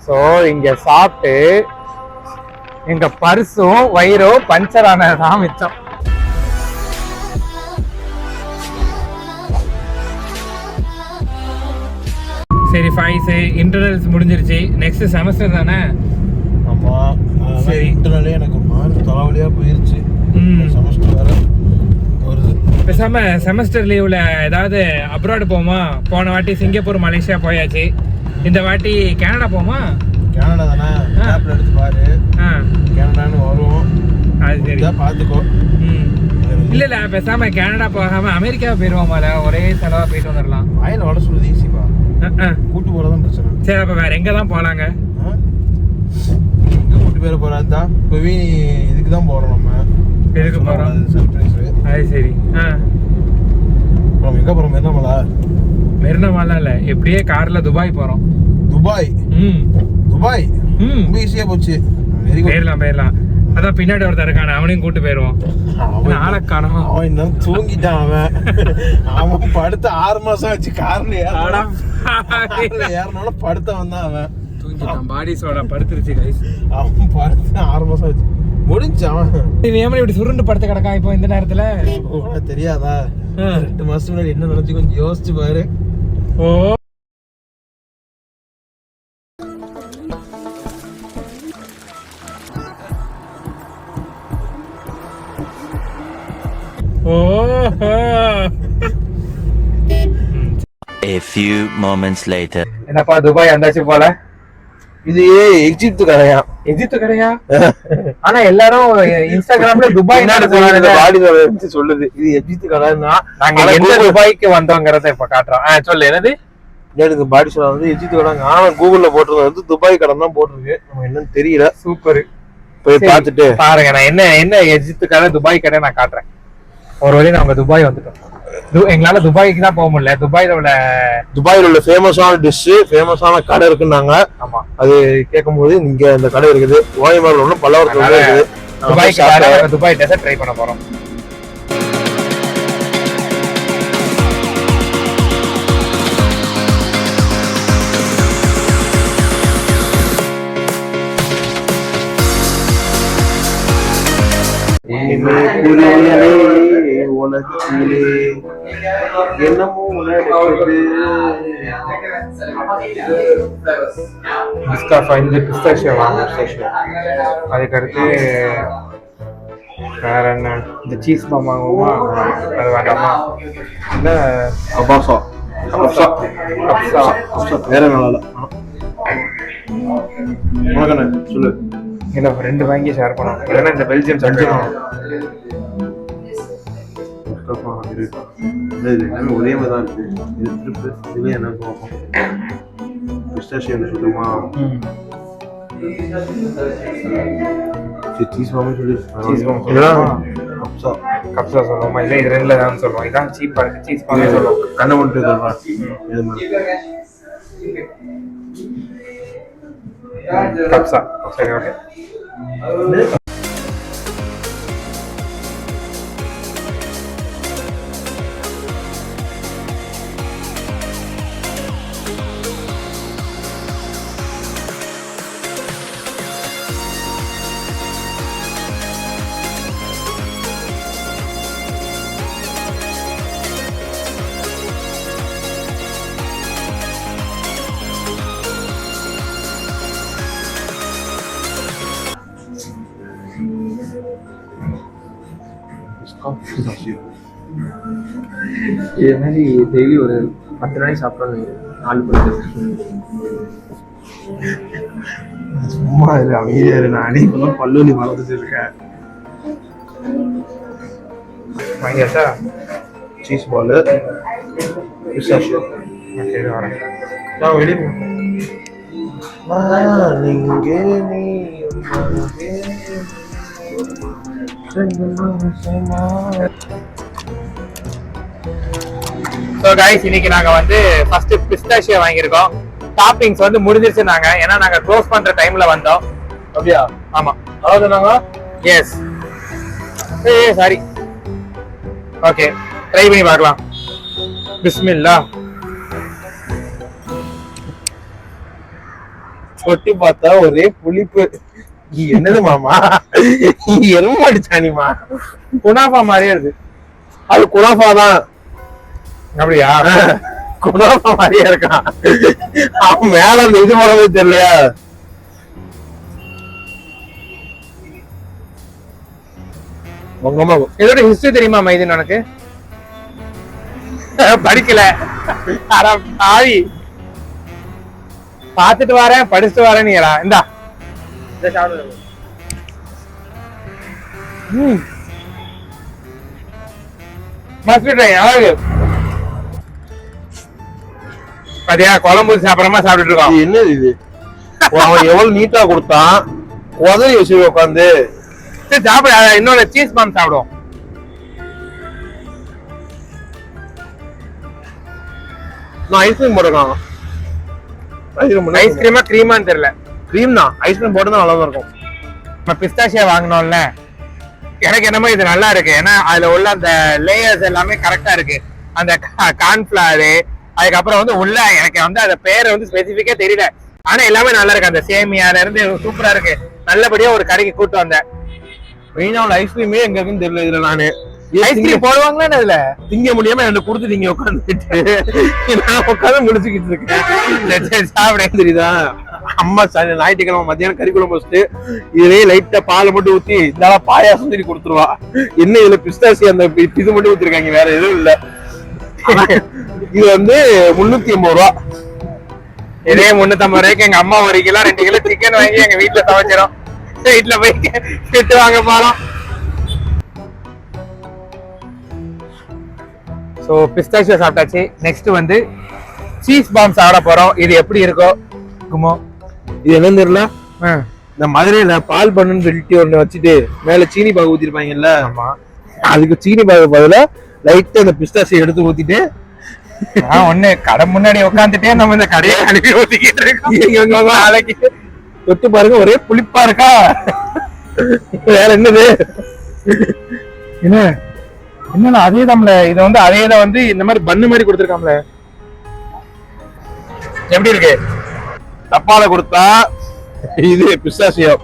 So இங்க சாப்பிட்டு எங்க பர்ஸும் வயிறும் பஞ்சர் ஆனதான் மிச்சம். சரி ஃபைஸ் இன்டர்னல்ஸ் முடிஞ்சிருச்சு, நெக்ஸ்ட் செமஸ்டர் தானே? ஆமா சரி, இன்டர்னலே எனக்கு ஒரு மாதிரி தலைவலியா போயிருச்சு. செமஸ்டர் வேற வருது. பேசாம செமஸ்டர் லீவ்ல ஏதாவது அப்ராட் போமா? போன வாட்டி சிங்கப்பூர் மலேசியா போயாச்சு, இந்த வாட்டி கனடா போமா? கனடா தானே, மேப்ல எடுத்து பாரு. கனடான்னு வரும், அது சரி பாத்துக்கோ. இல்ல இல்ல பேசாம கனடா போகாம அமெரிக்கா போயிருவோமால, ஒரே செலவா போயிட்டு வந்துடலாம். ஆயில் வட சொல்றது ஈஸிப்பா, கூட்டு போறதான் பிரச்சனை. சரி அப்ப வேற எங்க தான் போலாங்க? எங்க கூட்டு பேர போறாதா? இப்போ இதுக்கு தான் போறோம். நம்ம எதுக்கு போறோம்? சர்ப்ரைஸ். அது சரி. நம்ம எங்க போறோம்? மெரினாமலா? மெரினாமலா இல்ல, எப்படியே கார்ல துபாய் போறோம். துபாய்? துபாய் ரொம்ப ஈஸியா போச்சு. போயிடலாம். அதான் பின்னாடி ஒருத்தர் இருக்கான, அவனையும் கூட்டு போயிருவோம். ஆளை காணோம். அவன் இன்னும் தூங்கிட்டான். அவன் படுத்த 6 மாசம் ஆச்சு. கார்ல ஏறனால படுத்த வந்தான். அவன் தூங்கிட்டான், பாடி சோடா படுத்துருச்சு கைஸ். அவன் படுத்த 6 மாசம் ஆச்சு, முடிஞ்சு. அவன் இப்படி சுருண்டு படுத்து கிடக்கா இப்போ இந்த நேரத்துல? தெரியாதா? 2 மாசத்துக்கு முன்னாடி என்ன நினைச்சு கொஞ்சம் யோசிச்சு பாரு. ஓ A few moments later. என்னப்பா துபாய் வந்தாச்சு போல? இது எகிப்து கடையா? எகிப்து கடையா? ஆனா எல்லாரும் இன்ஸ்டாகிராம்ல துபாய் சொல்லுது இது எகிப்து கடைன்னா. நாங்க எந்த துபாய்க்கு வந்தோங்கிறத இப்ப காட்டுறோம். சொல்லு, என்னது? எனக்கு பாடி சொல்ல வந்து எகிப்து கடை. ஆனா கூகுள்ல போட்டுறது வந்து துபாய் கடை தான் போட்டிருக்கு. நம்ம என்னன்னு தெரியல. சூப்பர், போய் பார்த்துட்டு பாருங்க. நான் என்ன எகிப்து கடை துபாய் கடை நான் காட்டுறேன். ஒரு வழி நாங்க துபாய் வந்துட்டோம். எங்களால துபாய்க்கு தான் போக முடியல. துபாயில உள்ள ஃபேமஸான டிஷ், ஃபேமஸான கடை இருக்குன்னாங்க. ஆமா, அது கேட்கும்போது இங்க இந்த கடை இருக்குது. ஓயமாரில் ஒன்றும் பல்லவரத்துல இருக்குது. துபாய் டெசர்ட் ட்ரை பண்ண போறோம். அதுக்கடுத்து வேற என்ன? இந்த சீஸ் பாம் வாங்குவோமா? அது வேண்டாமா? இல்ல கபாசா வேற நல்லா சொல்லு. இல்ல 2 வாங்கி ஷேர் பண்ணோம். இல்லைன்னா இந்த பெல்ஜியம் சாக்லேட் எல்லாமே ஒரே மாதிரி தான் இருக்கு. இது திருப்பு இதுல என்ன பார்ப்போம். பிஸ்டாஷியோ சொல்லுமா? சீஸ் பாம் சொல்லி கப்சா சொல்லுவோமா? இல்லை இது 2ல தான் சொல்லுவோம். இதான் சீப்பா இருக்கு. சீஸ் பாம் சொல்லுவோம். கண்ணை மட்டும் கப்சா. சரி, ஓகே. இது மாதிரி டெய்லி ஒரு 10 நாளைக்கு சாப்பிட்றாங்க. 4 பேருக்கு சும்மா இது அமைதியா இரு. நானே இப்பதான் பல்லுவலி வளர்த்துட்டு இருக்கேன். வாங்கியாச்சா? Cheese ball, pistachio. ஓகே, வரேன். நான் வெளியே ஸோ கைஸ், இன்னைக்கு நாங்க வந்து ஃபர்ஸ்ட் பிஸ்டாஷியோ வாங்கியிருக்கோம். டாப்பிங்ஸ் வந்து முடிஞ்சிருச்சுனாங்க, ஏன்னா நாங்க க்ளோஸ் பண்ற டைம்ல வந்தோம். அப்படியா? ஆமா, அதாவது நாங்க எஸ். சாரி. ஓகே, ட்ரை பண்ணி பார்க்கலாம். பிஸ்மில்லா. தொட்டி பார்த்தா ஒரே புளிப்பு. என்னது மாமா, எருமை அடிச்சானிமா? குனாஃபா மாதிரியே இருக்கு. அது குனாஃபா தான். அப்படியா? குனாஃபா மாதிரியே இருக்கான். அவன் மேல அந்த இது போனதே தெரியலையா? இதோட ஹிஸ்டரி தெரியுமா மைதீன் உனக்கு? படிக்கல. ஆவி பாத்துட்டு வரேன் படிச்சுட்டு வரேன். நீங்களா இந்தா பாத்தியா குழம்பு சாப்பிடமா சாப்பிட்டு இருக்கோம். என்னது இது? அவன் எவ்வளவு நீட்டா கொடுத்தான், உதவி வச்சு உட்காந்து சாப்பிட. இன்னொரு சீஸ் பாம் சாப்பிடுவோம். நான் ஐஸ்கிரீம் போட்டுருக்கான். ஐஸ்கிரீமா கிரீமான்னு தெரியல. கிரீம் தான். ஐஸ்கிரீம் போட்டு தான் நல்லா இருக்கும். நம்ம பிஸ்தாஷியா வாங்கினோம்ல, எனக்கு என்னமோ இது நல்லா இருக்கு. ஏன்னா அதுல உள்ள அந்த லேயர்ஸ் எல்லாமே கரெக்டா இருக்கு. அந்த கார்ன்ஃபிளவரு, அதுக்கப்புறம் வந்து உள்ள எனக்கு வந்து அந்த பேரை வந்து ஸ்பெசிபிக்கா தெரியல. ஆனா எல்லாமே நல்லா இருக்கு. அந்த சேமியால இருந்து சூப்பரா இருக்கு. நல்லபடியா ஒரு கடைக்கு கூட்டு வந்தேன். மெயினா உள்ள ஐஸ்கிரீமே எங்க இருக்குன்னு தெரியல. இதுல நானு ஐஸ்கிரீம் போடுவாங்களா அதுல திங்க முடியாம என்ன கொடுத்து நீங்க உட்காந்துட்டு நான் உட்காந்து முடிச்சுக்கிட்டு இருக்கேன். சாப்பிட தெரியுதா? அம்மா ஞாயிற்றுக்கிழமை மத்தியானம் கறி குழம்பு வச்சுட்டு இதுலயே லைட்டா பால் மட்டும் ஊத்தி இந்த பாயாசம் சொல்லி கொடுத்துருவா. என்ன இதுல பிஸ்தாசி அந்த இது மட்டும் ஊத்திருக்காங்க, வேற எதுவும் இல்ல. இது வந்து 350 ரூபா. இதே 350 ரூபாய்க்கு எங்க அம்மா 1 கிலோ 2 கிலோ சிக்கன் வாங்கி எங்க வீட்டுல சமைச்சிடும். வீட்டுல போய் கேட்டு வாங்க போறோம். சோ பிஸ்தாஷியோ சாப்பிட்டாச்சு. நெக்ஸ்ட் வந்து சீஸ் பாம் சாப்பிட போறோம். இது எப்படி இருக்கோ குமோ? இது என்னன்னு தெரியல. இந்த மதுரையில பால் பண்ணுன்னு சொல்லிட்டு ஒண்ணு வச்சுட்டு மேல சீனி பாகு ஊத்திருப்பாங்கல்ல, அதுக்கு சீனி பாகு பதிலா லைட்டா அந்த பிஸ்தாசியை எடுத்து ஊத்திட்டு ஒண்ணு கடை முன்னாடி உட்காந்துட்டே நம்ம இந்த கடையை அனுப்பி ஊத்திக்கிட்டு இருக்கோம். நாளைக்கு தொட்டு பாருங்க, ஒரே புளிப்பா இருக்கா. வேற என்னது? என்ன அதே தான்ல. இது வந்து அதே தான் வந்து இந்த மாதிரி பண்ணு மாதிரி கொடுத்துருக்காம்ல. எப்படி இருக்கு? டப்பால கொடுத்தா இது பிஸ்தாசியோ,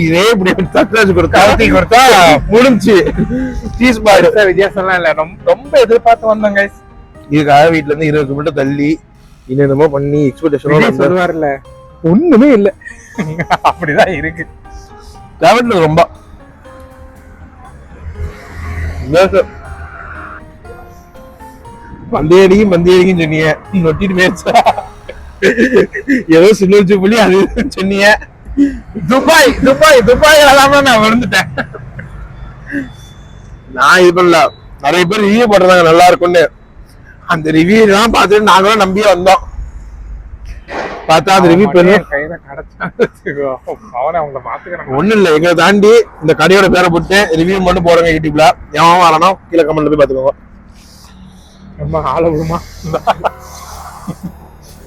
இதே இப்படி தட்டாச்சு கொடுத்தா முடிஞ்சு. சீஸ் பார் வித்தியாசம்லாம் இல்ல. ரொம்ப எதிர்பார்த்து வந்தோங்க. இதுக்காக வீட்டுல இருந்து 20 கிலோமீட்டர் தள்ளி என்னென்னமோ பண்ணி எக்ஸ்பெக்டேஷன் சொல்லுவார்ல, ஒண்ணுமே இல்ல. அப்படிதான் இருக்கு. டிராவல்ல ரொம்ப பந்தேடிக்கும் சொன்னீங்க, நொட்டிட்டு போயிடுச்சா? ஏதோ சின்ன புள்ளி அது சொன்னீங்க. துபாய் நான் விழுந்துட்டேன். நான் இது பண்ணல, நிறைய பேர் ரிவ்யூ போடுறாங்க நல்லா இருக்கும்னு. அந்த ரிவ்யூ எல்லாம் பார்த்துட்டு நாங்களும் நம்பியே வந்தோம். பார்த்தா அந்த ரிவ்யூ பண்ணி கையில ஒண்ணும் இல்ல. எங்களை தாண்டி இந்த கடையோட பேரை போட்டு ரிவ்யூ மட்டும் போடுங்க யூடியூப்ல. எவன் வரணும் கீழே கமெண்ட்ல போய் பாத்துக்கோங்க. ரொம்ப ஆள விடுமா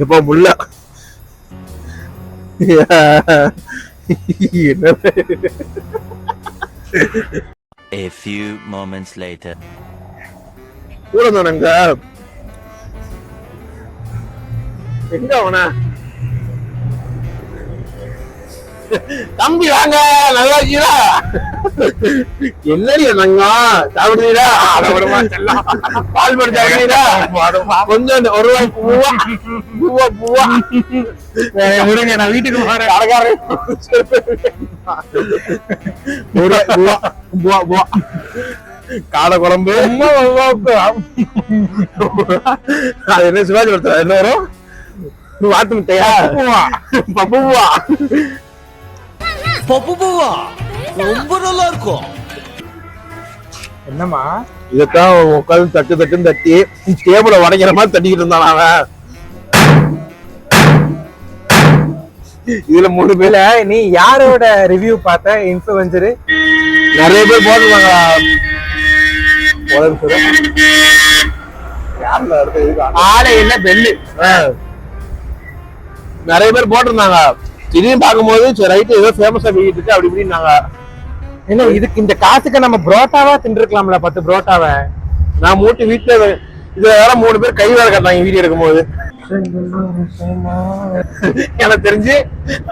இப்போ முல்ல A few moments later. கூட தானங்க எங்க அவன தம்பி வாங்க, நல்லா இருக்கீங்களா? என்னடி என்னங்க சாப்பிடுறீங்களா? பால் போட்டு சாப்பிடுறீங்களா? கொஞ்சம் 1 ரூபாய் பூவா விடுங்க, நான் வீட்டுக்கு போறேன். காடை குழம்பு அது என்ன சிவாஜி ஒருத்தர் என்ன வரும்? வாட்டு முட்டையா? பப்புவா ரொம்ப நல்லா இருக்கும். என்னமா இதத்தான் உட்காந்து தட்டுன்னு தட்டி டேபிள உடைக்கிற மாதிரி தட்டிக்கிட்டு இருந்தான் அவன். இதுல 3 பேர். நீ யாரோட ரிவ்யூ பார்த்த? இன்ஃப்ளூயன்சர் நிறைய பேர் போட்டுருவாங்க. ஆளே இல்ல பெல்லு. நிறைய பேர் போட்டிருந்தாங்க. திடீர்னு பார்க்கும்போது சரி ரைட் ஏதோ ஃபேமஸா வீட்டு இருக்கு அப்படி இப்படின்னாங்க. என்ன இதுக்கு இந்த காசுக்கு நம்ம புரோட்டாவா தின்றுக்கலாம்ல? 10 புரோட்டாவை நான் மூட்டு வீட்டுல இதுல வேற 3 பேர் கை வேலை கட்டாங்க வீடியோ எடுக்கும் போது. எனக்கு தெரிஞ்சு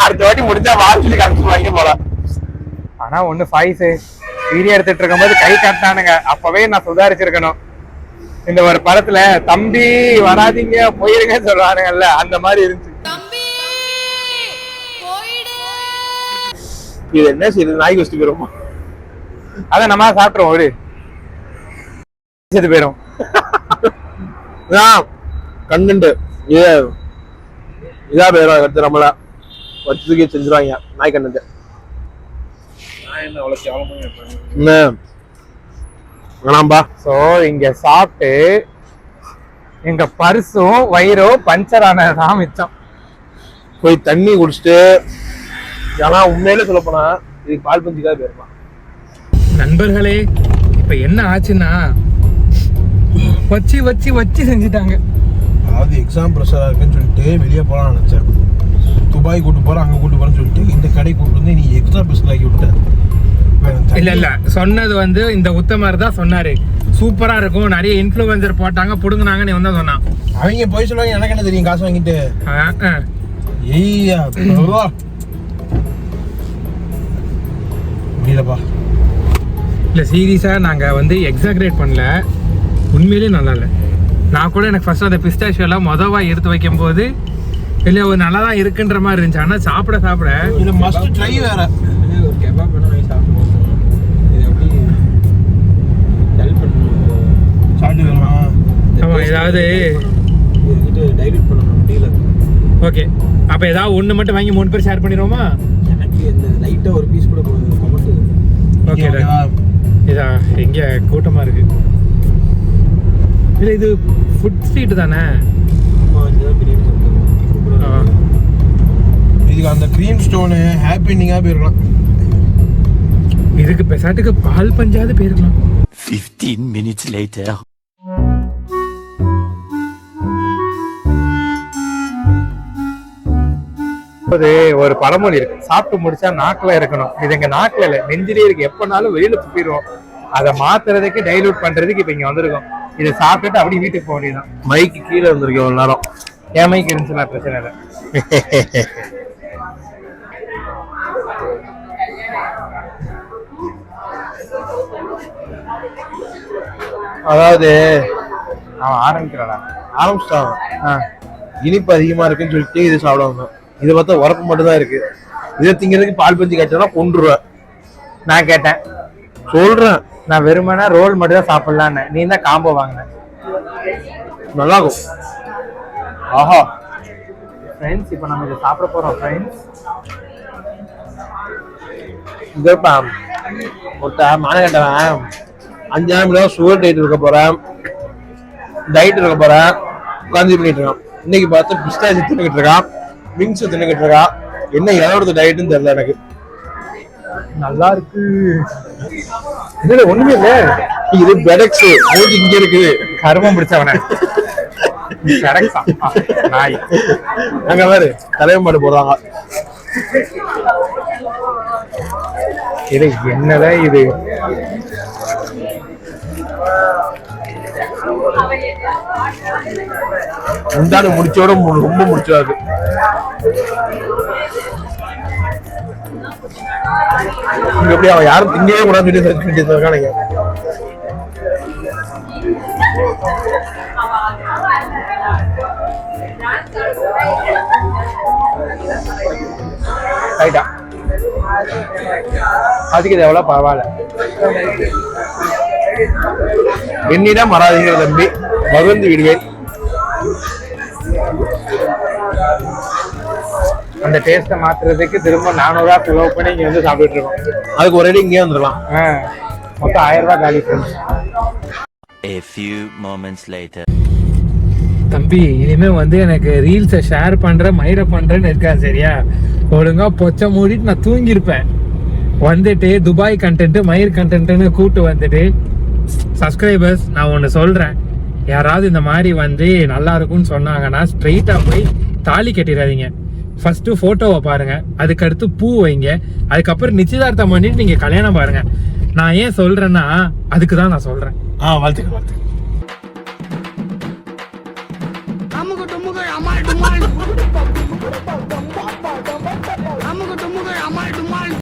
அடுத்த வாட்டி முடிஞ்சா வாரத்துக்கு அனுப்பிச்சு வாங்கி போலாம். ஆனா ஒண்ணு பாய்ஸ் வீடியோ எடுத்துட்டு இருக்கும்போது கை காட்டானுங்க, அப்பவே நான் சுதாரிச்சிருக்கணும். இந்த ஒரு படத்துல தம்பி வராதீங்க போயிருங்க சொல்றானுங்கல்ல, அந்த மாதிரி இருந்துச்சு. இது என்ன செய்யுது, நாய்க்கு வச்சுட்டு போயிருமா? அத நம்ம சாப்பிட்டுருவோம், ஒரு போயிரும். கண்டு இதா போயிடும், அடுத்து நம்மள வச்சதுக்கே செஞ்சுருவாங்க நாய் கண்டு. வேணாம்பா. சோ இங்க சாப்பிட்டு எங்க பர்சும் வயிறும் பஞ்சர் ஆனதான் மிச்சம். போய் தண்ணி குடிச்சிட்டு, ஏன்னா உண்மையிலே சொல்ல போனா இதுக்கு பால் பஞ்சுக்காக போயிருக்கலாம். நண்பர்களே, இப்ப என்ன ஆச்சுன்னா வச்சு வச்சு வச்சு செஞ்சுட்டாங்க. அதாவது எக்ஸாம் ப்ரெஷரா இருக்குன்னு சொல்லிட்டு வெளியே போகலாம்னு நினைச்சேன். துபாய் கூட்டு போறேன், அங்க கூட்டு போறேன்னு சொல்லிட்டு இந்த கடை கூட்டு வந்து நீ எக்ஸ்ட்ரா ப்ரெஷர் ஆக்கி விட்ட. இல்ல இல்ல, சொன்னது வந்து இந்த உத்தமர் தான் சொன்னாரு, சூப்பரா இருக்கும், நிறைய இன்ஃப்ளூயன்சர் போட்டாங்க புடுங்கினாங்க, நீ வந்து சொன்னான். அவங்க போய் சொல்லுவாங்க, எனக்கு என்ன தெரியும், காசு வாங்கிட்டு. முடியலப்பா. இல்ல சீரியஸா நாங்க வந்து எக்ஸாக்ரேட் பண்ணல, உண்மையிலேயே நல்லா இல்லை. நான் கூட எனக்கு ஃபர்ஸ்ட் அந்த பிஸ்டாஷியோலாம் மொதவா எடுத்து வைக்கும் போது இல்ல ஒரு நல்லா தான் இருக்குன்ற மாதிரி இருந்துச்சு. ஆனா சாப்பிட சாப்பிட இது மஸ்ட் ட்ரை வேற. ஒரு கெபாப் வேணா வாங்கி சாப்பிடுவோம். இது எப்படி ஹெல்ப் பண்ணணும் சாப்பிட்டு வரலாம். ஆமா, ஏதாவது இது டைல்யூட் பண்ணணும் டீல. ஓகே, அப்ப ஏதாவது ஒண்ணு மட்டும் வாங்கி 3 பேர் ஷேர் பண்ணிடுவோமா? எனக்கு இந்த லைட்டா ஒரு பீஸ் கூட கமெண்ட். ஓகே, இதா எங்க கூட்டமா இருக்கு. இல்ல இது ஃபுட் ஸ்ட்ரீட் தானே? பிரியாணி சாப்பிடுவோம். இதுக்கு அந்த கிரீம் ஸ்டோனு ஹாப்பி எண்டிங்கா போயிருக்கலாம். இதுக்கு பெசாட்டுக்கு பால் பஞ்சாவது போயிருக்கலாம். 15 minutes later. ஒரு பழமொழி இருக்கு, சாப்பிட்டு முடிச்சா நாக்குல இருக்கணும். இது எங்க நாக்குல இல்ல, நெஞ்சிலே இருக்கு. எப்பனாலும் வெளியில துப்பிடுவோம். அதை மாத்துறதுக்கு டைலூட் பண்றதுக்கு இப்ப இங்க வந்திருக்கோம். இதை சாப்பிட்டுட்டு அப்படி வீட்டுக்கு போக வேண்டியதான். மைக்கு கீழே வந்திருக்கேன் ஒரு நேரம். என் மைக்கு இருந்துச்சுன்னா பிரச்சனை இல்லை. அதாவது அவன் ஆரம்பிக்கிறானா? ஆரம்பிச்சிட்டாங்க. இனிப்பு அதிகமா இருக்குன்னு சொல்லிட்டு இது சாப்பிடுவாங்க. இதை பார்த்தா உரப்பு மட்டும் தான் இருக்கு. இதை திங்கிறதுக்கு பால் பஞ்சு கேட்டா கொண்டுருவேன். நான் கேட்டேன், சொல்றேன், நான் வெறுமனா ரோல் மட்டும் தான் சாப்பிடலான்னு. நீ தான் காம்போ வாங்கின. நல்லா இருக்கும். ஆஹா ஃப்ரெண்ட்ஸ், இப்போ நம்ம இதை சாப்பிட போறோம் ஃப்ரெண்ட்ஸ். இதப்பா முட்டை மான கேட்டவன் 5,000 ரூபா சுகர் டயட் இருக்க போறேன், டயட் இருக்க போறேன், உட்காந்து பண்ணிட்டு இருக்கான். இன்னைக்கு பார்த்து பிஸ்டாச்சி தின்னுக்கிட்டு இருக்கான், விங்ஸ் தின்னுக்கிட்டு இருக்கான். என்ன எதோட டயட்னு தெரியல எனக்கு. நல்லா இருக்கு. இதுல ஒண்ணுமே இல்ல, இது பெடக்ஸ் மூஞ்சி இங்க இருக்குது. கருமம் பிடிச்சவன நாய். அங்க வேறு தலைவமாடு போடுறாங்க. இது என்னதான் இது? முந்தாடு முடிச்சோட ரொம்ப முடிச்சாது. இங்க எப்படி அவன் யாரும் திங்கவே கூடாதுன்னு சொல்லி சர்ச் பண்ணிட்டு இருக்கானுங்க. ரைட்டா, அதுக்கு இது எவ்வளவு பரவாயில்ல. என்னிடம் வராதீங்க தம்பி, மகிழ்ந்து விடுவேன். அந்த டேஸ்ட்டை மாத்துறதுக்கு திரும்ப 400 ரூபா செலவு பண்ணி இங்க வந்து சாப்பிட்டு இருக்கோம். அதுக்கு ஒரு அடி இங்கே வந்துடலாம். மொத்தம் 1000 ரூபாய் காலி. A few moments later. தம்பி, இனிமே வந்து எனக்கு ரீல்ஸை ஷேர் பண்ற மயிர பண்றேன்னு இருக்காது சரியா? ஒழுங்கா பொச்சை மூடிட்டு நான் தூங்கியிருப்பேன். வந்துட்டு துபாய் கண்டென்ட் மயிர் கண்டென்ட்னு கூட்டு வந்துட்டு சப்ஸ்கிரைபர்ஸ், நான் ஒன்று சொல்றேன், யாராவது இந்த மாதிரி வந்து நல்லா இருக்கும்னு சொன்னாங்கன்னா ஸ்ட்ரெயிட்டா போய் தாலி கட்டிடாதீங்க. ஃபர்ஸ்ட் போட்டோவை பாருங்க, அதுக்கடுத்து பூ வைங்க, அதுக்கப்புறம் நிச்சயதார்த்தம் பண்ணிட்டு நீங்க கல்யாணம் பாருங்க. நான் ஏன் சொல்றேன்னா அதுக்கு தான் நான் சொல்றேன். வாழ்த்துக்கள். அமுக டுமுக அம்மா அமுக டுமுக அமால் டுமால்